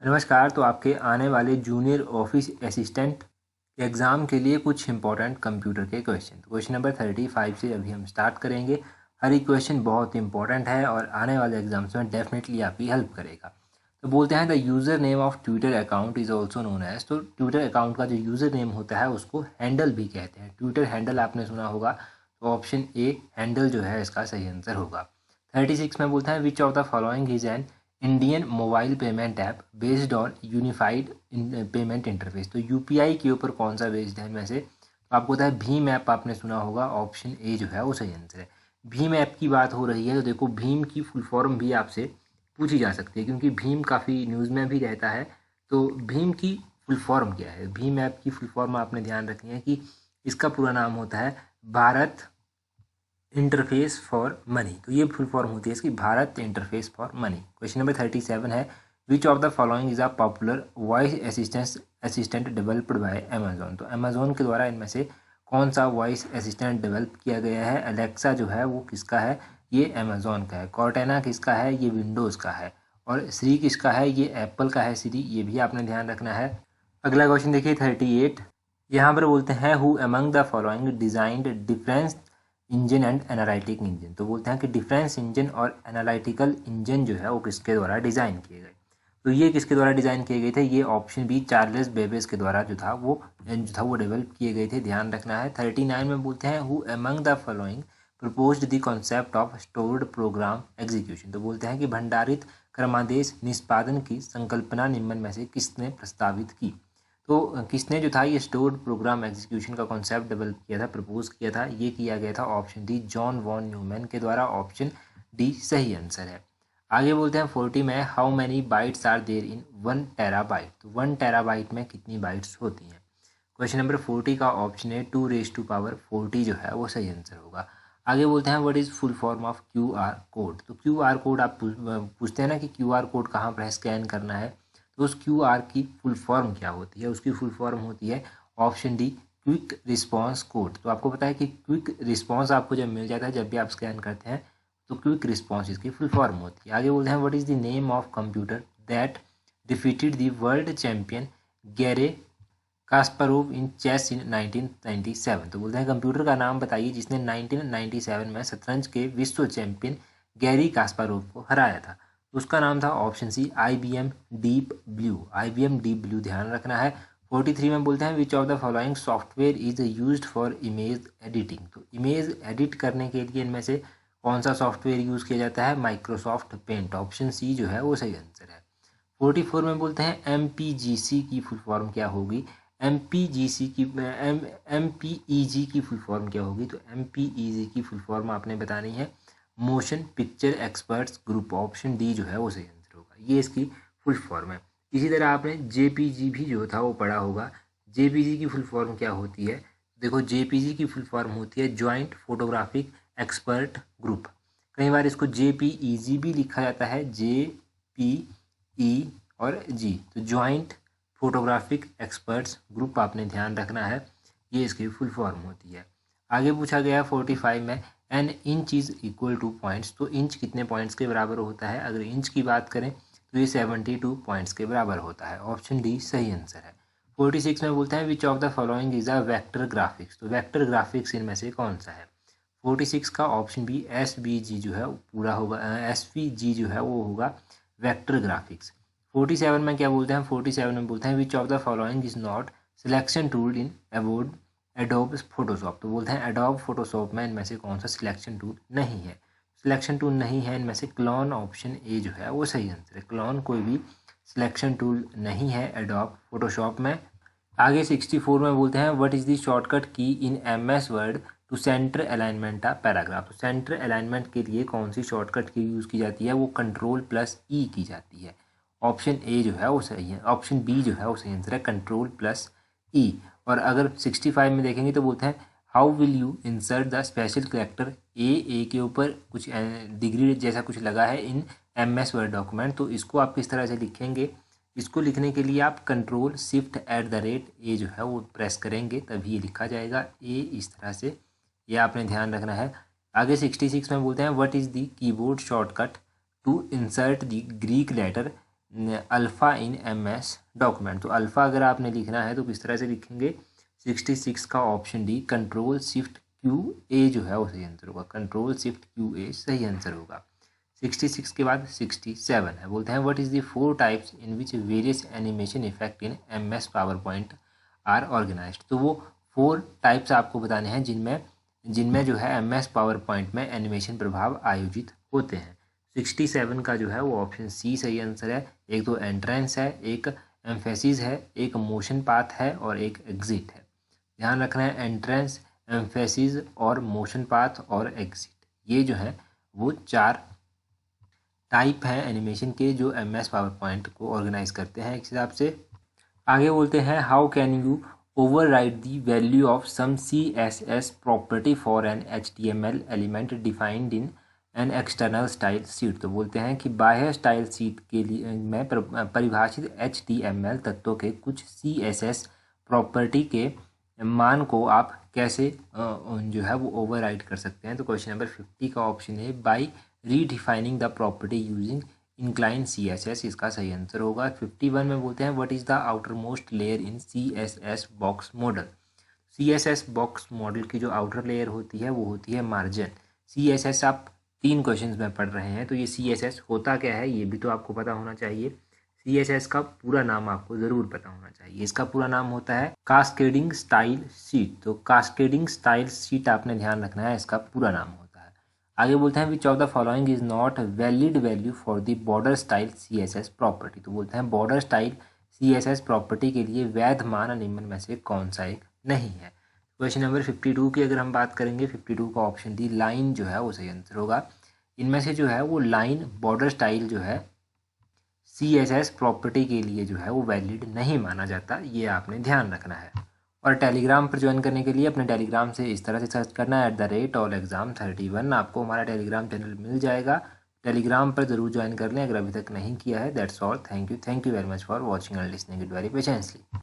नमस्कार। तो आपके आने वाले जूनियर ऑफिस असिस्टेंट एग्ज़ाम के लिए कुछ इंपॉर्टेंट कंप्यूटर के क्वेश्चन क्वेश्चन नंबर 35 से अभी हम स्टार्ट करेंगे। हर एक क्वेश्चन बहुत इंपॉर्टेंट है और आने वाले एग्जाम्स में डेफिनेटली आपकी हेल्प करेगा। तो बोलते हैं the user name of Twitter account is also known as. तो ट्विटर अकाउंट का जो यूज़र नेम होता है उसको हैंडल भी कहते हैं। ट्विटर हैंडल आपने सुना होगा, तो ऑप्शन ए हैंडल जो है इसका सही आंसर होगा। 36 में बोलते हैं which of the following is an Indian mobile payment app based on unified payment interface. तो यूपीआई के ऊपर कौन सा बेस्ड है इनमें से? तो आपको पता है भीम ऐप आपने सुना होगा, ऑप्शन ए जो है वो सही आंसर है। भीम ऐप की बात हो रही है तो देखो भीम की फुल फॉर्म भी आपसे पूछी जा सकती है क्योंकि भीम काफ़ी न्यूज़ में भी रहता है। तो भीम की फुल फॉर्म क्या है? भीम ऐप की फुल फॉर्म आपने ध्यान रखनी है कि इसका पूरा नाम होता है भारत इंटरफेस फॉर मनी। तो ये फुल फॉर्म होती है इसकी, Bharat interface for money. Question number 37 है विच of the following is a popular voice assistant developed by Amazon. तो अमेजोन के द्वारा इनमें से कौन सा वॉइस असिस्टेंट डेवलप किया गया है? अलेक्सा जो है वो किसका है? ये अमेजोन का है। कॉर्टेना किसका है? ये विंडोज़ का है। और श्री किसका है? ये एप्पल का है श्री, ये भी आपने ध्यान रखना है। अगला क्वेश्चन देखिए 38। यहाँ पर बोलते हैं who among the following designed difference engine and analytic engine. तो बोलते हैं कि डिफरेंस इंजन और एनालिटिकल इंजन जो है वो किसके द्वारा डिज़ाइन किए गए? तो ये किसके द्वारा डिज़ाइन किए गए थे? ये ऑप्शन बी चार्ल्स बेबेज के द्वारा जो था वो डेवलप किए गए थे, ध्यान रखना है। 39 में बोलते हैं who among the following proposed the concept of stored program execution. तो बोलते हैं कि भंडारित क्रमादेश निष्पादन की संकल्पना निम्न में से किसने प्रस्तावित की? तो किसने जो था ये स्टोर्ड प्रोग्राम एग्जीक्यूशन का कॉन्सेप्ट डेवलप किया था, प्रपोज किया था? ये किया गया था option D John von Neumann के द्वारा। ऑप्शन डी सही आंसर है। आगे बोलते हैं 40 में how many bytes are there in 1 terabyte. तो 1 टेराबाइट में कितनी बाइट्स होती हैं? क्वेश्चन नंबर 40 का ऑप्शन है 2⁴40 जो है वो सही आंसर होगा। आगे बोलते हैं what is full form of Q R code. तो क्यू आर कोड आप पूछते हैं ना कि क्यू आर कोड कहाँ पर है, स्कैन करना है, तो उस क्यू आर की फुल फॉर्म क्या होती है? उसकी फुल फॉर्म होती है option D quick response code. तो आपको पता है कि क्विक रिस्पॉन्स आपको जब मिल जाता है, जब भी आप स्कैन करते हैं, तो क्विक रिस्पॉन्स इसकी फुल फॉर्म होती है। आगे बोलते हैं what is the name of computer that defeated the world champion Garry Kasparov in chess in 1997। तो बोलते हैं कंप्यूटर का नाम बताइए जिसने 1997 में शतरंज के विश्व चैंपियन गैरी कास्पारोव को हराया था। उसका नाम था option C IBM deep blue. IBM deep blue, ध्यान रखना है। 43 में बोलते हैं which of the following software is used for image editing. तो इमेज एडिट करने के लिए इनमें से कौन सा सॉफ्टवेयर यूज़ किया जाता है? Microsoft paint. ऑप्शन सी जो है वो सही आंसर है। 44 में बोलते हैं MPGC की फुल फॉर्म क्या होगी? MPGC की MPEG की फुल फॉर्म क्या होगी? तो MPEG की फुल फॉर्म आपने बतानी है motion picture experts group. Option D जो है वो सही आंसर होगा, ये इसकी फुल फॉर्म है। इसी तरह आपने JPG भी जो था वो पढ़ा होगा। JPG की फुल फॉर्म क्या होती है? देखो JPG की फुल फॉर्म होती है जॉइंट फोटोग्राफिक एक्सपर्ट ग्रुप। कई बार इसको JPEG भी लिखा जाता है, JPE और जी, तो जॉइंट फोटोग्राफिक एक्सपर्ट्स ग्रुप आपने ध्यान रखना है, ये इसकी फुल फॉर्म होती है। आगे पूछा गया 45 में an inch is equal two points. तो इंच कितने पॉइंट्स के बराबर होता है? अगर इंच की बात करें तो ये 72 पॉइंट्स के बराबर होता है। ऑप्शन डी सही आंसर है। 46 में बोलते हैं which of the following is a vector graphics. तो वेक्टर ग्राफिक्स इनमें से कौन सा है? 46 का ऑप्शन बी SVG जो है पूरा होगा, SVG जो है वो होगा वेक्टर ग्राफिक्स। 47 में क्या बोलते हैं? 47 में बोलते हैं which of the following is not selection tool in abode adobe Photoshop. तो बोलते हैं एडोब फोटोशॉप में इनमें से कौन सा सिलेक्शन टूल नहीं है? सिलेक्शन टूल नहीं है इनमें से क्लोन। ऑप्शन ए जो है वो सही आंसर है। क्लोन कोई भी सिलेक्शन टूल नहीं है एडोब फोटोशॉप में। आगे 64 में बोलते हैं what is the shortcut key in MS word to centre alignment a paragraph. तो सेंटर अलाइनमेंट के लिए कौन सी शॉर्टकट की यूज़ की जाती है? वो Ctrl+E की जाती है। ऑप्शन ए जो है वो सही है, ऑप्शन बी जो है वो सही आंसर है, Ctrl+E। और अगर 65 में देखेंगे तो बोलते हैं how will you insert the special character A के ऊपर कुछ डिग्री जैसा कुछ लगा है इन MS वर्ड डॉक्यूमेंट। तो इसको आप किस तरह से लिखेंगे? इसको लिखने के लिए आप Ctrl+Shift@A जो है वो प्रेस करेंगे तभी ये लिखा जाएगा, ए इस तरह से, ये आपने ध्यान रखना है। आगे 66 में बोलते हैं what is the keyboard shortcut to insert the Greek letter alpha in MS document. तो अल्फ़ा अगर आपने लिखना है तो किस तरह से लिखेंगे, 66 का option D control shift Q A जो है वो सही आंसर होगा। कंट्रोल शिफ्ट क्यू ए सही आंसर होगा। 66 के बाद 67 है, बोलते हैं what is the 4 types in which various animation effect in MS PowerPoint are organised. तो वो 4 टाइप्स आपको बताने हैं जिनमें जो है MS पावर पॉइंट में एनिमेशन प्रभाव आयोजित होते हैं। 67 का जो है वो ऑप्शन सी सही आंसर है। एक तो एंट्रेंस है, एक एम्फेसिस है, एक मोशन पाथ है और एक एग्जिट है। ध्यान रखना है, एंट्रेंस, एम्फेसिस और मोशन पाथ और एग्जिट, ये जो है वो 4 टाइप हैं एनिमेशन के जो MS पावर पॉइंट को ऑर्गेनाइज करते हैं एक हिसाब से। आगे बोलते हैं how can you override the value of some CSS property for an HTML element defined in an external style sheet। तो बोलते हैं कि बाह्य स्टाइल शीट के लिए में परिभाषित HTML तत्वों के कुछ CSS प्रॉपर्टी के मान को आप कैसे जो है वो ओवरराइड कर सकते हैं। तो क्वेश्चन नंबर 50 का ऑप्शन है by redefining the property using incline CSS, इसका सही आंसर होगा। 51 में बोलते हैं what is the outer most layer in CSS box model. CSS box model की जो आउटर लेयर होती है वो होती है मार्जिन। CSS आप 3 क्वेश्चंस में पढ़ रहे हैं, तो ये CSS होता क्या है ये भी तो आपको पता होना चाहिए। CSS का पूरा नाम आपको ज़रूर पता होना चाहिए। इसका पूरा नाम होता है कास्केडिंग स्टाइल शीट। तो कास्केडिंग स्टाइल शीट आपने ध्यान रखना है, इसका पूरा नाम होता है। आगे बोलते हैं which of the following is not valid value for the border style CSS property. तो बोलते हैं बॉर्डर स्टाइल CSS प्रॉपर्टी के लिए वैध मान निम्न में से कौन सा एक नहीं है। क्वेश्चन नंबर 52 की अगर हम बात करेंगे, 52 का ऑप्शन डी लाइन जो है वो सही आंसर होगा। इनमें से जो है वो लाइन बॉर्डर स्टाइल जो है CSS प्रॉपर्टी के लिए जो है वो वैलिड नहीं माना जाता, ये आपने ध्यान रखना है। और टेलीग्राम पर ज्वाइन करने के लिए अपने टेलीग्राम से इस तरह से सर्च करना है @allexam31, आपको हमारा टेलीग्राम चैनल मिल जाएगा। टेलीग्राम पर जरूर ज्वाइन कर लें अगर अभी तक नहीं किया है। That's all, thank you very much for watching and listening it very patiently.